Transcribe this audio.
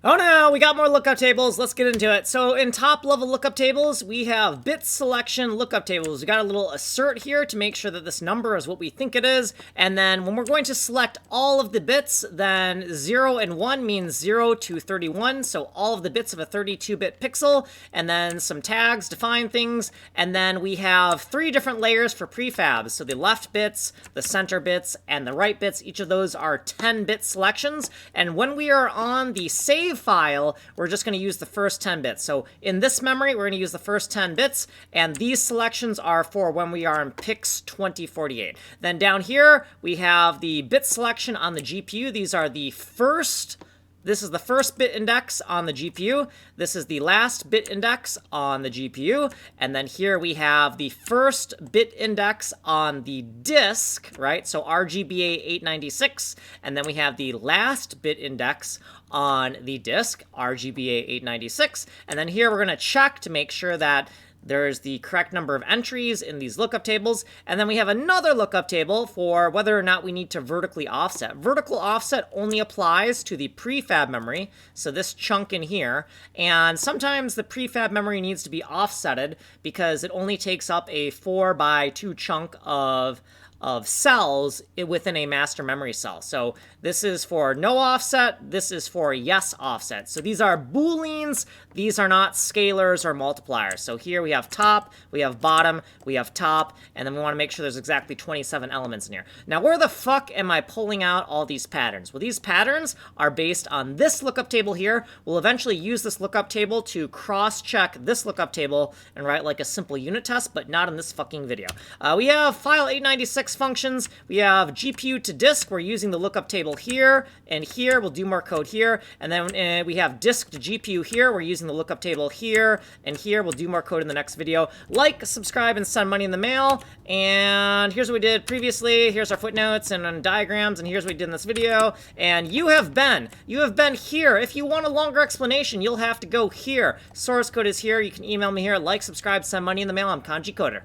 Oh no, we got more lookup tables. Let's get into it. So in top level lookup tables, we have bit selection lookup tables. We got a little assert here to make sure that this number is what we think it is. And then when we're going to select all of the bits, then 0 and 1 means 0 to 31. So all of the bits of a 32-bit pixel, and then some tags define things. And then we have 3 different layers for prefabs. So the left bits, the center bits, and the right bits. Each of those are 10-bit selections. And when we are on the save file, we're just going to use the first 10 bits. So in this memory, we're going to use the first 10 bits, and these selections are for when we are in PIX 2048. Then down here, we have the bit selection on the GPU. These are the first... This is the first bit index on the GPU. This is the last bit index on the GPU. And then here we have the first bit index on the disk, right? So RGBA 896. And then we have the last bit index on the disk, RGBA 896. And then here we're going to check to make sure that there's the correct number of entries in these lookup tables. And then we have another lookup table for whether or not we need to vertically offset. Vertical offset only applies to the prefab memory, so this chunk in here. And sometimes the prefab memory needs to be offsetted because it only takes up a 4x2 chunk of cells within a master memory cell. So this is for no offset, this is for yes offset. So these are booleans, these are not scalars or multipliers. So here we have top, we have bottom, we have top, and then we want to make sure there's exactly 27 elements in here. Now where the fuck am I pulling out all these patterns? Well, these patterns are based on this lookup table here. We'll eventually use this lookup table to cross-check this lookup table and write like a simple unit test, but not in this fucking video. We have FILE896 functions. We have GPU to disk. We're using the lookup table here and here. We'll do more code here. And then we have disk to GPU here. We're using the lookup table here and here. We'll do more code in the next video. Like, subscribe, and send money in the mail. And here's what we did previously. Here's our footnotes and diagrams. And here's what we did in this video. And you have been here. If you want a longer explanation, you'll have to go here. Source code is here. You can email me here. Like, subscribe, send money in the mail. I'm Kanji Coder.